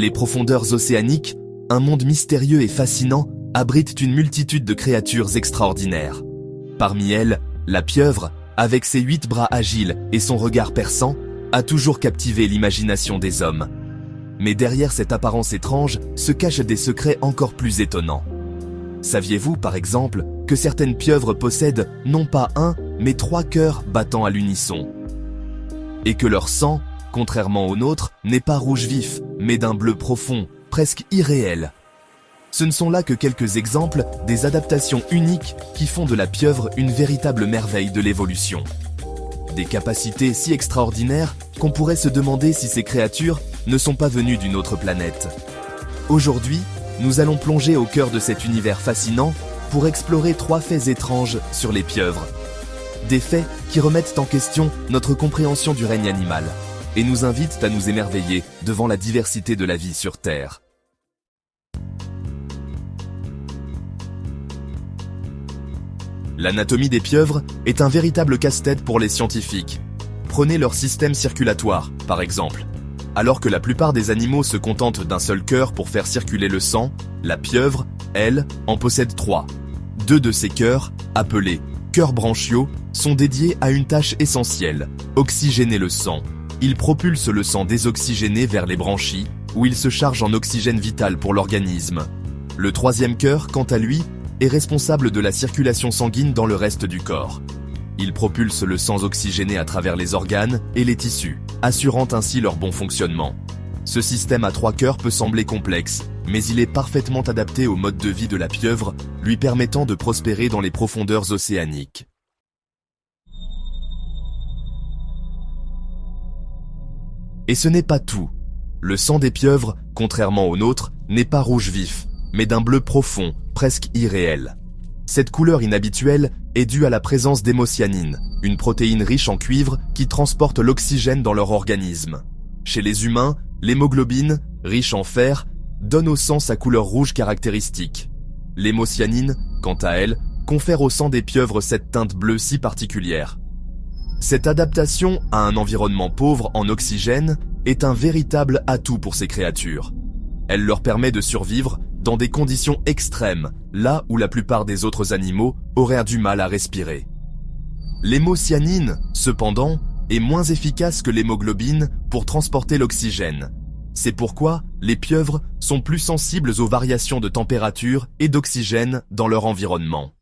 Les profondeurs océaniques, un monde mystérieux et fascinant, abritent une multitude de créatures extraordinaires. Parmi elles, la pieuvre, avec ses 8 bras agiles et son regard perçant, a toujours captivé l'imagination des hommes. Mais derrière cette apparence étrange se cachent des secrets encore plus étonnants. Saviez-vous, par exemple, que certaines pieuvres possèdent non pas un, mais 3 cœurs battant à l'unisson? Et que leur sang, contrairement au nôtre, n'est pas rouge vif, mais d'un bleu profond, presque irréel. Ce ne sont là que quelques exemples des adaptations uniques qui font de la pieuvre une véritable merveille de l'évolution. Des capacités si extraordinaires qu'on pourrait se demander si ces créatures ne sont pas venues d'une autre planète. Aujourd'hui, nous allons plonger au cœur de cet univers fascinant pour explorer 3 faits étranges sur les pieuvres. Des faits qui remettent en question notre compréhension du règne animal et nous invitent à nous émerveiller devant la diversité de la vie sur Terre. L'anatomie des pieuvres est un véritable casse-tête pour les scientifiques. Prenez leur système circulatoire, par exemple. Alors que la plupart des animaux se contentent d'un seul cœur pour faire circuler le sang, la pieuvre, elle, en possède 3. 2 de ces cœurs, appelés cœurs branchiaux, sont dédiés à une tâche essentielle, oxygéner le sang. Ils propulsent le sang désoxygéné vers les branchies, où il se charge en oxygène vital pour l'organisme. Le 3e cœur, quant à lui, est responsable de la circulation sanguine dans le reste du corps. Il propulse le sang oxygéné à travers les organes et les tissus, assurant ainsi leur bon fonctionnement. Ce système à 3 cœurs peut sembler complexe, mais il est parfaitement adapté au mode de vie de la pieuvre, lui permettant de prospérer dans les profondeurs océaniques. Et ce n'est pas tout. Le sang des pieuvres, contrairement au nôtre, n'est pas rouge vif, mais d'un bleu profond, presque irréel. Cette couleur inhabituelle est due à la présence d'hémocyanine, une protéine riche en cuivre qui transporte l'oxygène dans leur organisme. Chez les humains, l'hémoglobine, riche en fer, donne au sang sa couleur rouge caractéristique. L'hémocyanine, quant à elle, confère au sang des pieuvres cette teinte bleue si particulière. Cette adaptation à un environnement pauvre en oxygène est un véritable atout pour ces créatures. Elle leur permet de survivre dans des conditions extrêmes, là où la plupart des autres animaux auraient du mal à respirer. L'hémocyanine, cependant, est moins efficace que l'hémoglobine pour transporter l'oxygène. C'est pourquoi les pieuvres sont plus sensibles aux variations de température et d'oxygène dans leur environnement.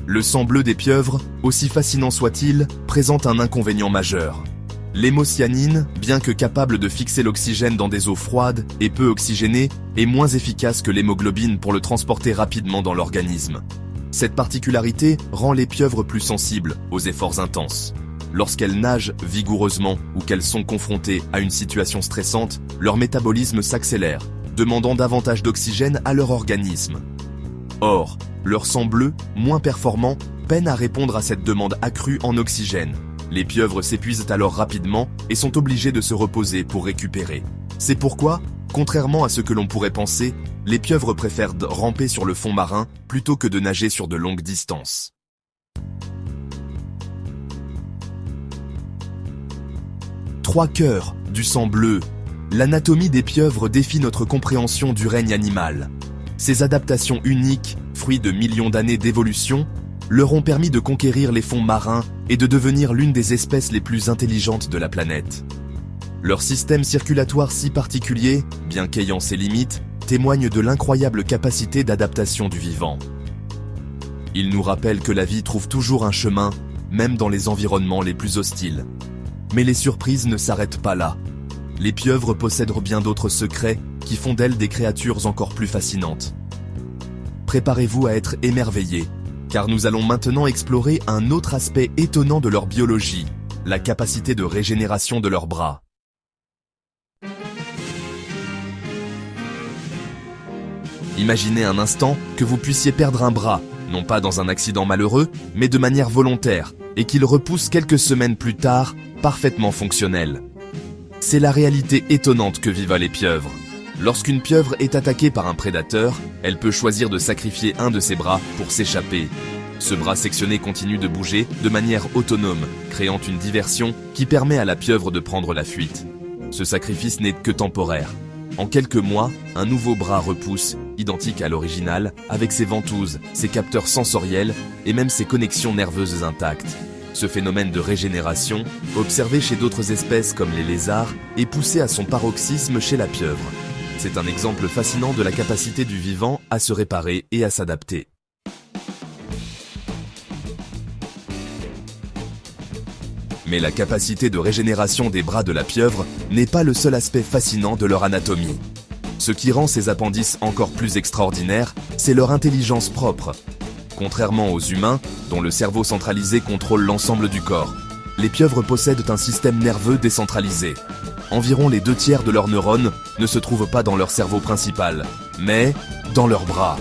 Le sang bleu des pieuvres, aussi fascinant soit-il, présente un inconvénient majeur. L'hémocyanine, bien que capable de fixer l'oxygène dans des eaux froides et peu oxygénées, est moins efficace que l'hémoglobine pour le transporter rapidement dans l'organisme. Cette particularité rend les pieuvres plus sensibles aux efforts intenses. Lorsqu'elles nagent vigoureusement ou qu'elles sont confrontées à une situation stressante, leur métabolisme s'accélère, demandant davantage d'oxygène à leur organisme. Or, leur sang bleu, moins performant, peine à répondre à cette demande accrue en oxygène. Les pieuvres s'épuisent alors rapidement et sont obligées de se reposer pour récupérer. C'est pourquoi, contrairement à ce que l'on pourrait penser, les pieuvres préfèrent ramper sur le fond marin plutôt que de nager sur de longues distances. Trois cœurs, du sang bleu. L'anatomie des pieuvres défie notre compréhension du règne animal. Ces adaptations uniques, fruits de millions d'années d'évolution, leur ont permis de conquérir les fonds marins et de devenir l'une des espèces les plus intelligentes de la planète. Leur système circulatoire si particulier, bien qu'ayant ses limites, témoigne de l'incroyable capacité d'adaptation du vivant. Il nous rappelle que la vie trouve toujours un chemin, même dans les environnements les plus hostiles. Mais les surprises ne s'arrêtent pas là. Les pieuvres possèdent bien d'autres secrets qui font d'elles des créatures encore plus fascinantes. Préparez-vous à être émerveillés, car nous allons maintenant explorer un autre aspect étonnant de leur biologie, la capacité de régénération de leurs bras. Imaginez un instant que vous puissiez perdre un bras, non pas dans un accident malheureux, mais de manière volontaire, et qu'il repousse quelques semaines plus tard, parfaitement fonctionnel. C'est la réalité étonnante que vivent les pieuvres. Lorsqu'une pieuvre est attaquée par un prédateur, elle peut choisir de sacrifier un de ses bras pour s'échapper. Ce bras sectionné continue de bouger de manière autonome, créant une diversion qui permet à la pieuvre de prendre la fuite. Ce sacrifice n'est que temporaire. En quelques mois, un nouveau bras repousse, identique à l'original, avec ses ventouses, ses capteurs sensoriels et même ses connexions nerveuses intactes. Ce phénomène de régénération, observé chez d'autres espèces comme les lézards, est poussé à son paroxysme chez la pieuvre. C'est un exemple fascinant de la capacité du vivant à se réparer et à s'adapter. Mais la capacité de régénération des bras de la pieuvre n'est pas le seul aspect fascinant de leur anatomie. Ce qui rend ces appendices encore plus extraordinaires, c'est leur intelligence propre. Contrairement aux humains, dont le cerveau centralisé contrôle l'ensemble du corps, les pieuvres possèdent un système nerveux décentralisé. Environ les 2/3 de leurs neurones ne se trouvent pas dans leur cerveau principal, mais dans leurs bras.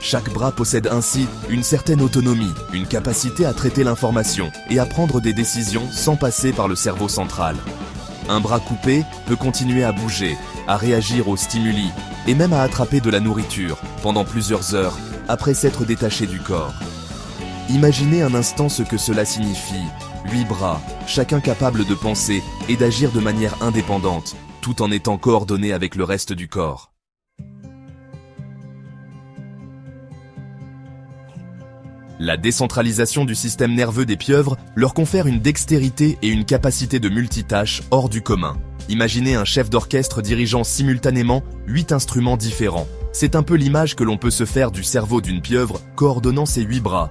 Chaque bras possède ainsi une certaine autonomie, une capacité à traiter l'information et à prendre des décisions sans passer par le cerveau central. Un bras coupé peut continuer à bouger, à réagir aux stimuli et même à attraper de la nourriture pendant plusieurs heures après s'être détaché du corps. Imaginez un instant ce que cela signifie. 8 bras, chacun capable de penser et d'agir de manière indépendante, tout en étant coordonné avec le reste du corps. La décentralisation du système nerveux des pieuvres leur confère une dextérité et une capacité de multitâche hors du commun. Imaginez un chef d'orchestre dirigeant simultanément 8 instruments différents. C'est un peu l'image que l'on peut se faire du cerveau d'une pieuvre coordonnant ses 8 bras.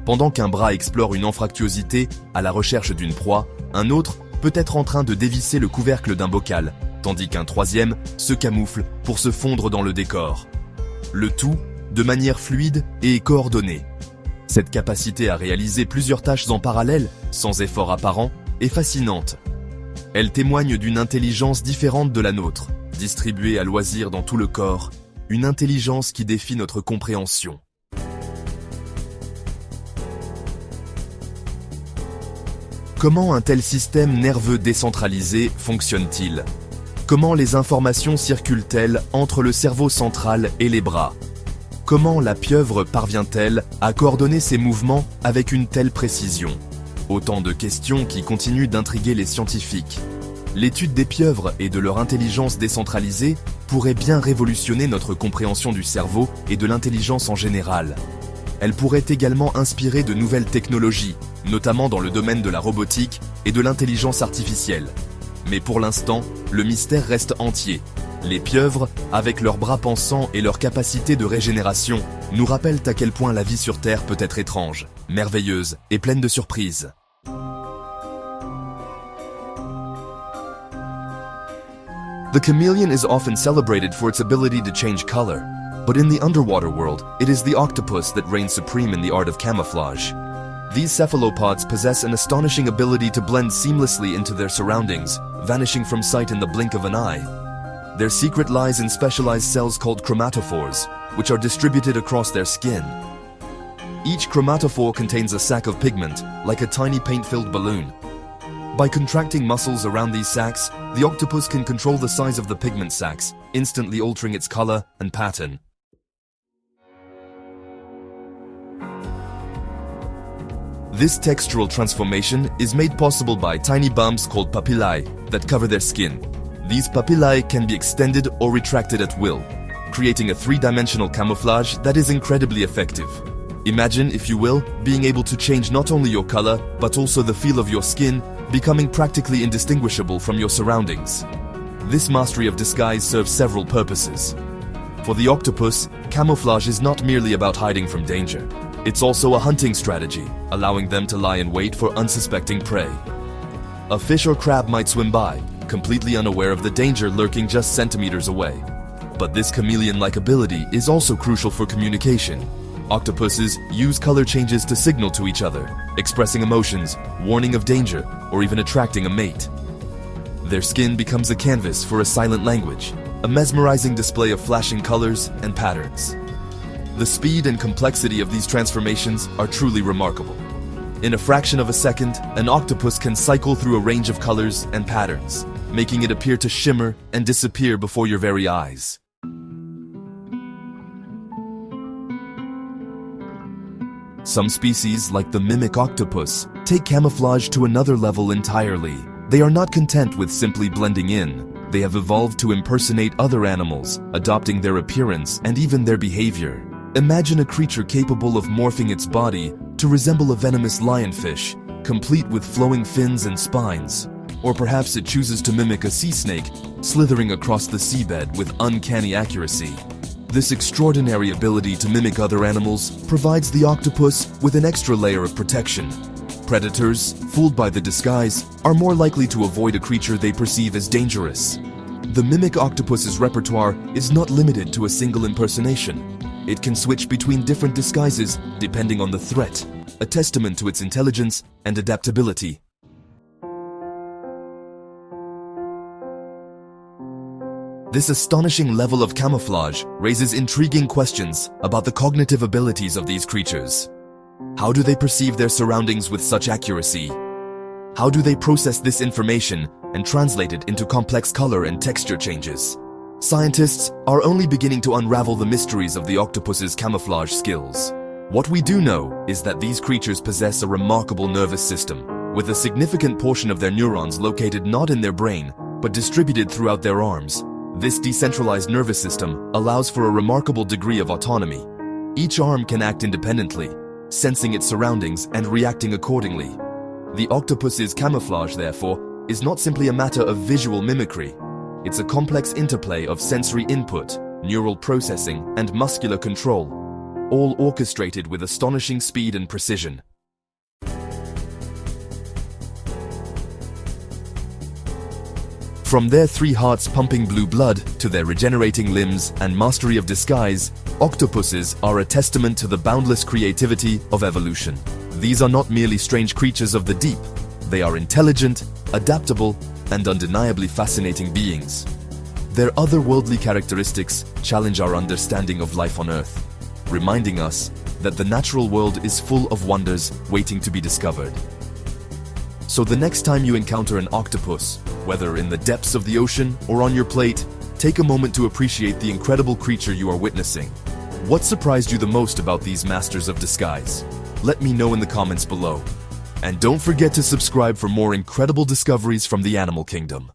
Pendant qu'un bras explore une anfractuosité à la recherche d'une proie, un autre peut être en train de dévisser le couvercle d'un bocal, tandis qu'un troisième se camoufle pour se fondre dans le décor. Le tout de manière fluide et coordonnée. Cette capacité à réaliser plusieurs tâches en parallèle, sans effort apparent, est fascinante. Elle témoigne d'une intelligence différente de la nôtre, distribuée à loisir dans tout le corps, une intelligence qui défie notre compréhension. Comment un tel système nerveux décentralisé fonctionne-t-il? Comment les informations circulent-elles entre le cerveau central et les bras? Comment la pieuvre parvient-elle à coordonner ses mouvements avec une telle précision? Autant de questions qui continuent d'intriguer les scientifiques. L'étude des pieuvres et de leur intelligence décentralisée pourrait bien révolutionner notre compréhension du cerveau et de l'intelligence en général. Elle pourrait également inspirer de nouvelles technologies, notamment dans le domaine de la robotique et de l'intelligence artificielle. Mais pour l'instant, le mystère reste entier. Les pieuvres, avec leurs bras pensants et leur capacité de régénération, nous rappellent à quel point la vie sur Terre peut être étrange, merveilleuse et pleine de surprises. The chameleon is often celebrated for its ability to change color, but in the underwater world, it is the octopus that reigns supreme in the art of camouflage. These cephalopods possess an astonishing ability to blend seamlessly into their surroundings, vanishing from sight in the blink of an eye. Their secret lies in specialized cells called chromatophores, which are distributed across their skin. Each chromatophore contains a sac of pigment, like a tiny paint-filled balloon. By contracting muscles around these sacs, the octopus can control the size of the pigment sacs, instantly altering its color and pattern. This textural transformation is made possible by tiny bumps called papillae that cover their skin. These papillae can be extended or retracted at will, creating a three-dimensional camouflage that is incredibly effective. Imagine, if you will, being able to change not only your color, but also the feel of your skin, becoming practically indistinguishable from your surroundings. This mastery of disguise serves several purposes. For the octopus, camouflage is not merely about hiding from danger. It's also a hunting strategy, allowing them to lie in wait for unsuspecting prey. A fish or crab might swim by, completely unaware of the danger lurking just centimeters away. But this chameleon-like ability is also crucial for communication. Octopuses use color changes to signal to each other, expressing emotions, warning of danger, or even attracting a mate. Their skin becomes a canvas for a silent language, a mesmerizing display of flashing colors and patterns. The speed and complexity of these transformations are truly remarkable. In a fraction of a second, an octopus can cycle through a range of colors and patterns, making it appear to shimmer and disappear before your very eyes. Some species, like the mimic octopus, take camouflage to another level entirely. They are not content with simply blending in. They have evolved to impersonate other animals, adopting their appearance and even their behavior. Imagine a creature capable of morphing its body to resemble a venomous lionfish, complete with flowing fins and spines. Or perhaps it chooses to mimic a sea snake, slithering across the seabed with uncanny accuracy. This extraordinary ability to mimic other animals provides the octopus with an extra layer of protection. Predators, fooled by the disguise, are more likely to avoid a creature they perceive as dangerous. The mimic octopus's repertoire is not limited to a single impersonation. It can switch between different disguises depending on the threat, a testament to its intelligence and adaptability. This astonishing level of camouflage raises intriguing questions about the cognitive abilities of these creatures. How do they perceive their surroundings with such accuracy? How do they process this information and translate it into complex color and texture changes? Scientists are only beginning to unravel the mysteries of the octopus's camouflage skills. What we do know is that these creatures possess a remarkable nervous system, with a significant portion of their neurons located not in their brain, but distributed throughout their arms. This decentralized nervous system allows for a remarkable degree of autonomy. Each arm can act independently, sensing its surroundings and reacting accordingly. The octopus's camouflage, therefore, is not simply a matter of visual mimicry. It's a complex interplay of sensory input, neural processing, and muscular control, all orchestrated with astonishing speed and precision. From their 3 hearts pumping blue blood to their regenerating limbs and mastery of disguise, octopuses are a testament to the boundless creativity of evolution. These are not merely strange creatures of the deep. They are intelligent, adaptable, and undeniably fascinating beings. Their otherworldly characteristics challenge our understanding of life on Earth, reminding us that the natural world is full of wonders waiting to be discovered. So the next time you encounter an octopus, whether in the depths of the ocean or on your plate, take a moment to appreciate the incredible creature you are witnessing. What surprised you the most about these masters of disguise? Let me know in the comments below. And don't forget to subscribe for more incredible discoveries from the animal kingdom.